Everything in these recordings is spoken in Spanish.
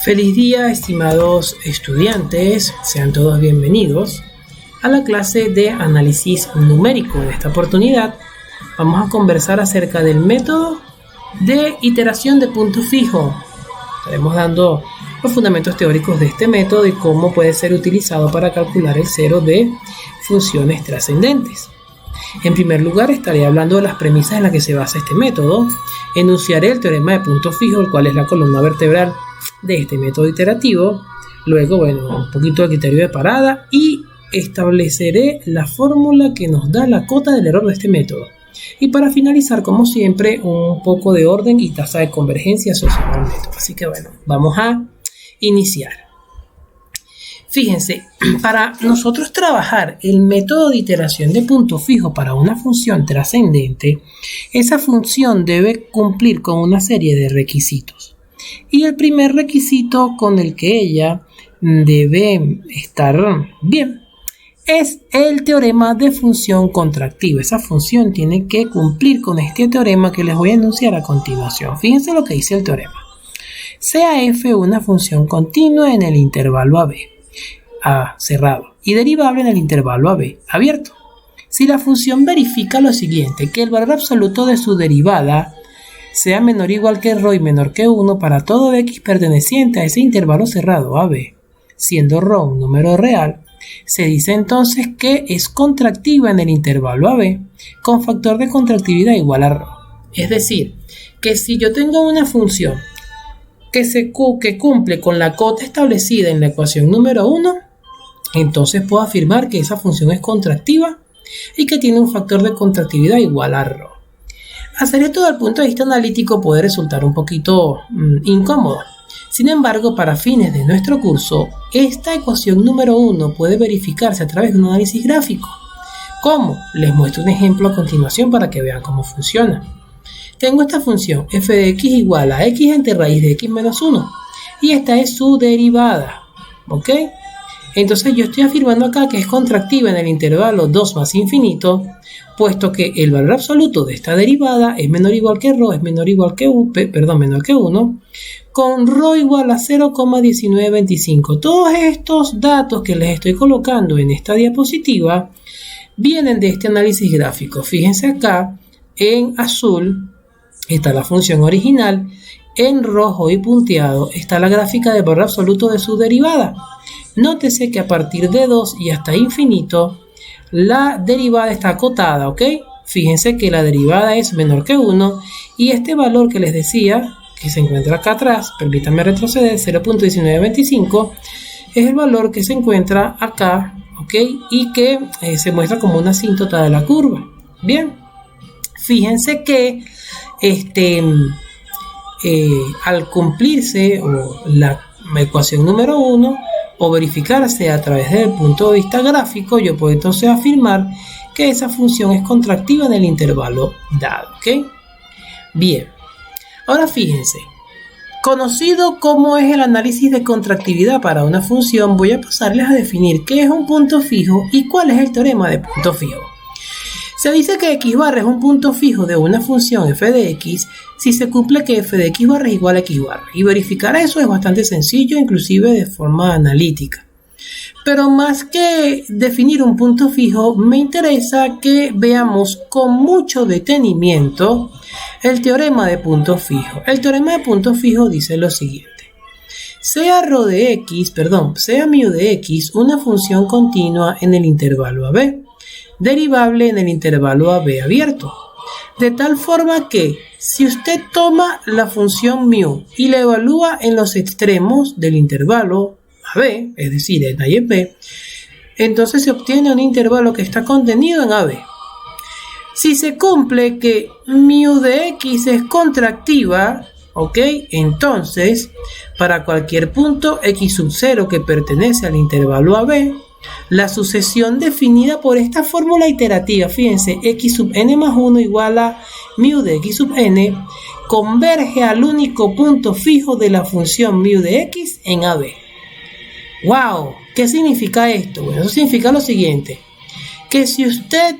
Feliz día, estimados estudiantes, sean todos bienvenidos a la clase de análisis numérico. En esta oportunidad vamos a conversar acerca del método de iteración de punto fijo. Estaremos dando los fundamentos teóricos de este método y cómo puede ser utilizado para calcular el cero de funciones trascendentes. En primer lugar, estaré hablando de las premisas en las que se basa este método. Enunciaré el teorema de punto fijo, el cual es la columna vertebral de este método iterativo. Luego, un poquito de criterio de parada y estableceré la fórmula que nos da la cota del error de este método. Y para finalizar, como siempre, un poco de orden y tasa de convergencia asociada al método. Así que vamos a iniciar. Fíjense, para nosotros trabajar el método de iteración de punto fijo para una función trascendente, esa función debe cumplir con una serie de requisitos. Y el primer requisito con el que ella debe estar bien es el teorema de función contractiva. Esa función tiene que cumplir con este teorema que les voy a enunciar a continuación. Fíjense lo que dice el teorema. Sea f una función continua en el intervalo AB cerrado y derivable en el intervalo AB abierto. Si la función verifica lo siguiente, que el valor absoluto de su derivada sea menor o igual que ρ y menor que 1 para todo x perteneciente a ese intervalo cerrado AB, siendo ρ un número real, se dice entonces que es contractiva en el intervalo AB con factor de contractividad igual a ρ. Es decir, que si yo tengo una función que cumple con la cota establecida en la ecuación número 1, entonces puedo afirmar que esa función es contractiva y que tiene un factor de contractividad igual a ρ. Hacer esto desde el punto de vista analítico puede resultar un poquito incómodo. Sin embargo, para fines de nuestro curso, esta ecuación número 1 puede verificarse a través de un análisis gráfico. ¿Cómo? Les muestro un ejemplo a continuación para que vean cómo funciona. Tengo esta función f de x igual a x entre raíz de x menos 1 y esta es su derivada, ¿ok? Entonces yo estoy afirmando acá que es contractiva en el intervalo 2 más infinito, puesto que el valor absoluto de esta derivada es menor o igual que ρ, es menor que 1, con ρ igual a 0,1925. Todos estos datos que les estoy colocando en esta diapositiva vienen de este análisis gráfico. Fíjense acá, en azul está la función original, en rojo y punteado está la gráfica del valor absoluto de su derivada. Nótese que a partir de 2 y hasta infinito, la derivada está acotada, ¿ok? Fíjense que la derivada es menor que 1 y este valor que les decía, que se encuentra acá atrás, permítanme retroceder, 0.1925, es el valor que se encuentra acá, ¿ok? Y que se muestra como una asíntota de la curva. Bien, fíjense que al cumplirse la ecuación número 1, o verificarse a través del punto de vista gráfico, yo puedo entonces afirmar que esa función es contractiva en el intervalo dado, ¿ok? Bien, ahora fíjense, conocido cómo es el análisis de contractividad para una función, voy a pasarles a definir qué es un punto fijo y cuál es el teorema de punto fijo. Se dice que x barra es un punto fijo de una función f de x si se cumple que f de x barra es igual a x barra. Y verificar eso es bastante sencillo, inclusive de forma analítica. Pero más que definir un punto fijo, me interesa que veamos con mucho detenimiento el teorema de punto fijo. El teorema de punto fijo dice lo siguiente. Sea μ de x una función continua en el intervalo AB, derivable en el intervalo AB abierto, de tal forma que si usted toma la función μ y la evalúa en los extremos del intervalo AB, es decir, en A y en B, entonces se obtiene un intervalo que está contenido en AB. Si se cumple que μ de x es contractiva, ¿ok? Entonces, para cualquier punto x sub 0 que pertenece al intervalo AB, la sucesión definida por esta fórmula iterativa, fíjense, x sub n más 1 igual a μ de x sub n, converge al único punto fijo de la función μ de x en AB. ¡Wow! ¿Qué significa esto? Bueno, eso significa lo siguiente, que si usted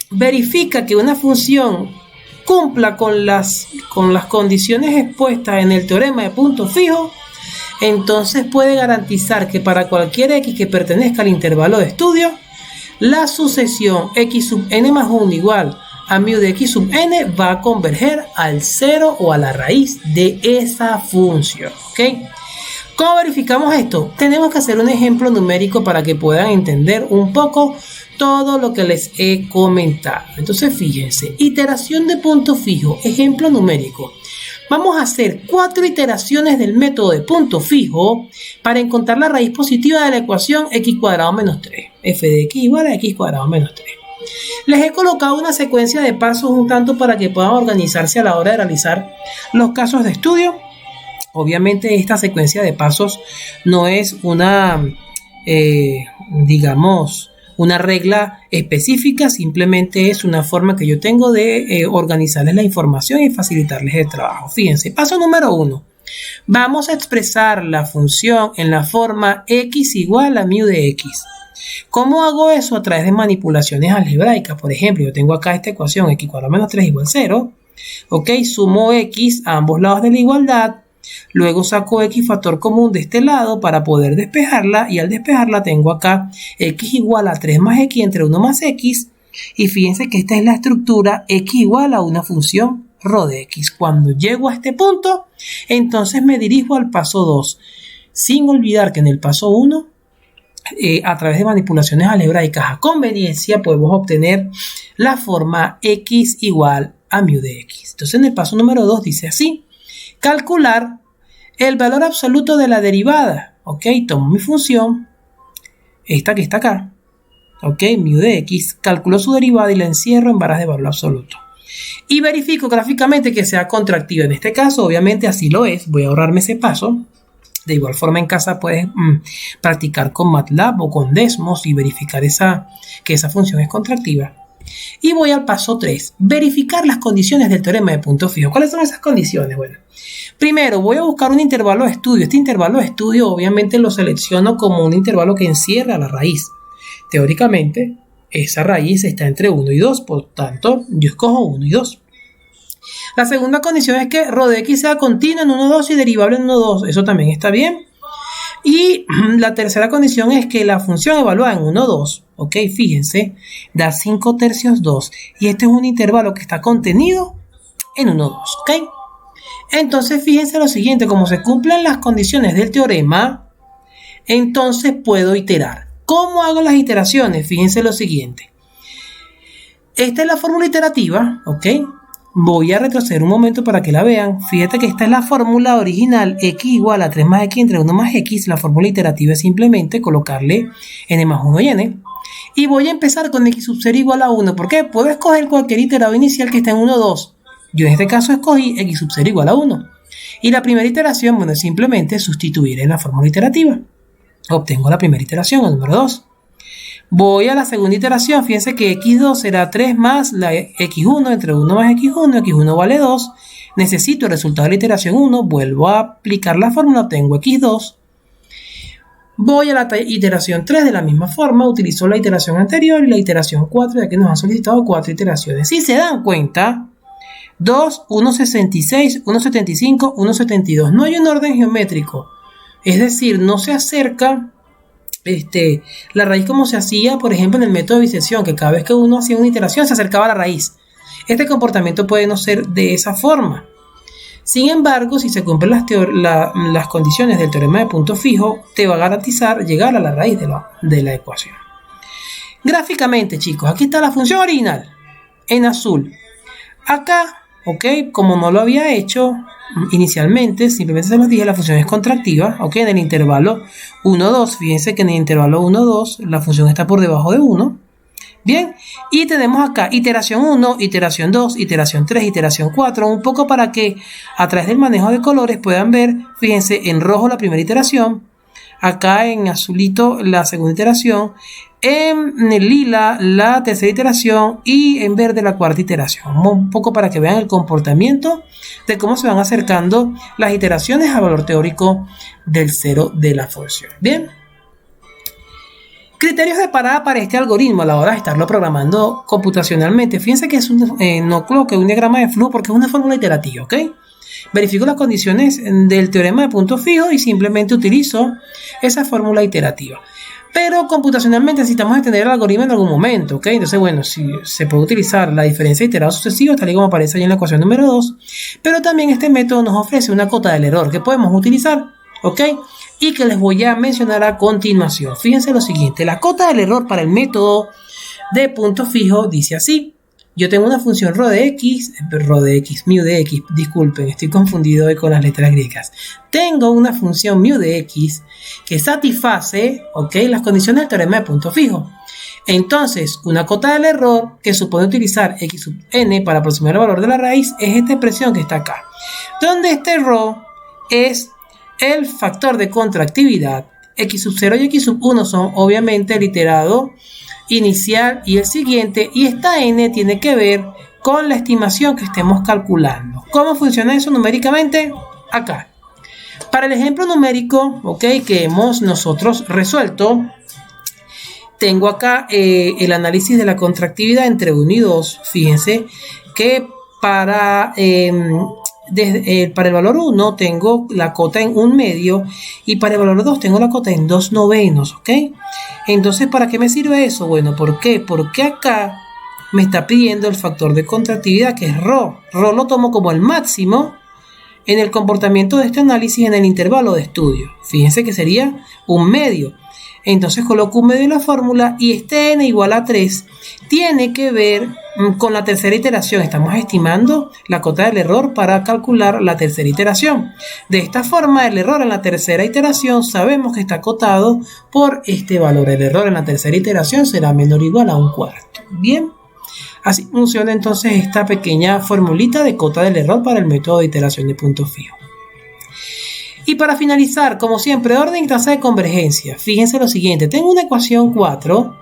verifica que una función cumpla con las condiciones expuestas en el teorema de punto fijo, entonces puede garantizar que para cualquier x que pertenezca al intervalo de estudio, la sucesión x sub n más 1 igual a mu de x sub n va a converger al 0 o a la raíz de esa función, ¿ok? ¿Cómo verificamos esto? Tenemos que hacer un ejemplo numérico para que puedan entender un poco todo lo que les he comentado. Entonces, fíjense, iteración de punto fijo, ejemplo numérico. Vamos a hacer 4 iteraciones del método de punto fijo para encontrar la raíz positiva de la ecuación x cuadrado menos 3. F de x igual a x cuadrado menos 3. Les he colocado una secuencia de pasos un tanto para que puedan organizarse a la hora de realizar los casos de estudio. Obviamente esta secuencia de pasos no es una, una regla específica, simplemente es una forma que yo tengo de organizarles la información y facilitarles el trabajo. Fíjense, paso número 1. Vamos a expresar la función en la forma x igual a mu de x. ¿Cómo hago eso? A través de manipulaciones algebraicas. Por ejemplo, yo tengo acá esta ecuación x cuadrado menos 3 igual 0. Ok, sumo x a ambos lados de la igualdad. Luego saco x factor común de este lado para poder despejarla, y al despejarla tengo acá x igual a 3 más x entre 1 más x, y fíjense que esta es la estructura x igual a una función rho de x. Cuando llego a este punto, entonces me dirijo al paso 2, sin olvidar que en el paso 1, a través de manipulaciones algebraicas a conveniencia, podemos obtener la forma x igual a mu de x. Entonces en el paso número 2 dice así: calcular el valor absoluto de la derivada. Ok, tomo mi función, esta que está acá, ok, mu de x, calculo su derivada y la encierro en varas de valor absoluto. Y verifico gráficamente que sea contractiva. En este caso, obviamente así lo es. Voy a ahorrarme ese paso. De igual forma en casa puedes practicar con MATLAB o con Desmos y verificar que esa función es contractiva. Y voy al paso 3, verificar las condiciones del teorema de punto fijo. ¿Cuáles son esas condiciones? Bueno, primero voy a buscar un intervalo de estudio. Este intervalo de estudio obviamente lo selecciono como un intervalo que encierra la raíz. Teóricamente, esa raíz está entre 1 y 2, por tanto, yo escojo 1 y 2. La segunda condición es que rho de x sea continua en 1, 2 y derivable en 1, 2. Eso también está bien. Y la tercera condición es que la función evaluada en 1, 2, ok, fíjense, da 5 tercios 2. Y este es un intervalo que está contenido en 1, 2, ok. Entonces fíjense lo siguiente: como se cumplen las condiciones del teorema, entonces puedo iterar. ¿Cómo hago las iteraciones? Fíjense lo siguiente. Esta es la fórmula iterativa, ok. Voy a retroceder un momento para que la vean. Fíjate que esta es la fórmula original, x igual a 3 más x entre 1 más x. La fórmula iterativa es simplemente colocarle n más 1 y n. Y voy a empezar con x sub 0 igual a 1. ¿Por qué? Puedo escoger cualquier iterado inicial que esté en 1, 2. Yo en este caso escogí x sub 0 igual a 1. Y la primera iteración, bueno, es simplemente sustituir en la fórmula iterativa. Obtengo la primera iteración, el número 2. Voy a la segunda iteración. Fíjense que x2 será 3 más la x1 entre 1 más x1. x1 vale 2. Necesito el resultado de la iteración 1. Vuelvo a aplicar la fórmula. Obtengo x2. Voy a la iteración 3 de la misma forma. Utilizo la iteración anterior y la iteración 4, ya que nos han solicitado 4 iteraciones. Si se dan cuenta, 2, 1,66, 1,75, 1,72. No hay un orden geométrico. Es decir, no se acerca la raíz como se hacía, por ejemplo, en el método de bisección, que cada vez que uno hacía una iteración se acercaba a la raíz. Este comportamiento puede no ser de esa forma. Sin embargo, si se cumplen las condiciones del teorema de punto fijo, te va a garantizar llegar a la raíz de la ecuación. Gráficamente, chicos, aquí está la función original, en azul. Acá, ok, como no lo había hecho inicialmente, simplemente se los dije, la función es contractiva, ok, en el intervalo 1, 2, fíjense que en el intervalo 1, 2, la función está por debajo de 1. Bien, y tenemos acá iteración 1, iteración 2, iteración 3, iteración 4, un poco para que a través del manejo de colores puedan ver, fíjense, en rojo la primera iteración, acá en azulito la segunda iteración, en el lila la tercera iteración y en verde la cuarta iteración. Un poco para que vean el comportamiento de cómo se van acercando las iteraciones al valor teórico del cero de la función. Bien. Criterios de parada para este algoritmo a la hora de estarlo programando computacionalmente. Fíjense que no coloqué un diagrama de flujo porque es una fórmula iterativa, ¿ok? verifico las condiciones del teorema de punto fijo y simplemente utilizo esa fórmula iterativa. Pero computacionalmente necesitamos extender el algoritmo en algún momento, ¿ok? Entonces, bueno, si se puede utilizar la diferencia de iterados sucesivos, tal y como aparece ahí en la ecuación número 2, pero también este método nos ofrece una cota del error que podemos utilizar, ¿ok? Y que les voy a mencionar a continuación. Fíjense lo siguiente, la cota del error para el método de punto fijo dice así. Yo tengo una función mu de x, disculpen, estoy confundido hoy con las letras griegas. Tengo una función mu de x que satisface, ¿ok?, las condiciones del teorema de punto fijo. Entonces, una cota del error que supone utilizar x sub n para aproximar el valor de la raíz es esta expresión que está acá, donde este ρ es el factor de contractividad. X sub 0 y x sub 1 son obviamente el iterado inicial y el siguiente, y esta n tiene que ver con la estimación que estemos calculando. ¿Cómo funciona eso numéricamente? Acá. Para el ejemplo numérico, ¿ok?, que hemos nosotros resuelto, tengo acá el análisis de la contractividad entre 1 y 2. Fíjense que para el valor 1 tengo la cota en 1/2 y para el valor 2 tengo la cota en 2/9, ¿ok? Entonces, ¿para qué me sirve eso? Bueno, ¿por qué? Porque acá me está pidiendo el factor de contractividad, que es ρ. ρ lo tomo como el máximo en el comportamiento de este análisis en el intervalo de estudio. Fíjense que sería 1/2. Entonces coloco 1/2 en la fórmula y este n igual a 3 tiene que ver con la tercera iteración. Estamos estimando la cota del error para calcular la tercera iteración. De esta forma, el error en la tercera iteración sabemos que está acotado por este valor. El error en la tercera iteración será menor o igual a 1/4. Bien, así funciona entonces esta pequeña formulita de cota del error para el método de iteración de punto fijo. Y para finalizar, como siempre, orden y tasa de convergencia. Fíjense lo siguiente, tengo una ecuación 4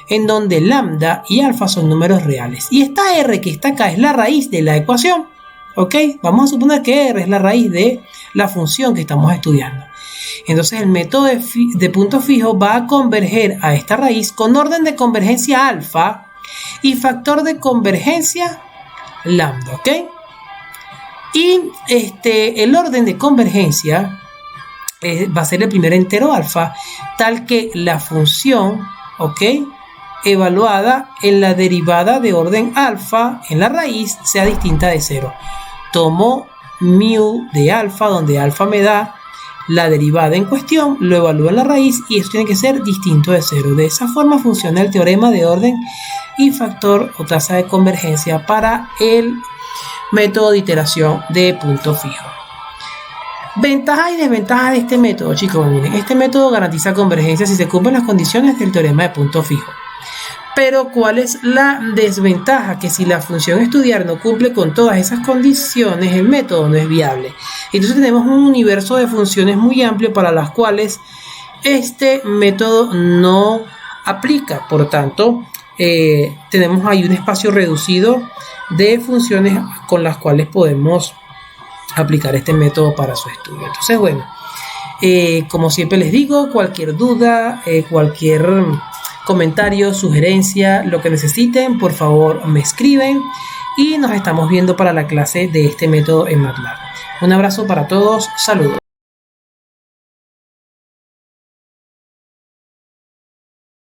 en donde lambda y alfa son números reales. Y esta r que está acá es la raíz de la ecuación, ¿ok? Vamos a suponer que r es la raíz de la función que estamos estudiando. Entonces el método de punto fijo va a converger a esta raíz con orden de convergencia alfa y factor de convergencia lambda, ¿ok? Y el orden de convergencia va a ser el primer entero alfa, tal que la función, ¿ok?, evaluada en la derivada de orden alfa en la raíz sea distinta de 0. Tomo mu de alfa, donde alfa me da la derivada en cuestión, lo evalúo en la raíz y eso tiene que ser distinto de 0. De esa forma funciona el teorema de orden y factor o tasa de convergencia para el método de iteración de punto fijo. Ventajas y desventajas de este método, chicos. Miren, este método garantiza convergencia si se cumplen las condiciones del teorema de punto fijo. Pero ¿cuál es la desventaja? Que si la función estudiar no cumple con todas esas condiciones, el método no es viable. Entonces tenemos un universo de funciones muy amplio para las cuales este método no aplica. Por tanto, tenemos ahí un espacio reducido de funciones con las cuales podemos aplicar este método para su estudio. Entonces, bueno, como siempre les digo, cualquier duda, cualquier comentario, sugerencia, lo que necesiten, por favor me escriben y nos estamos viendo para la clase de este método en MATLAB. Un abrazo para todos, saludos.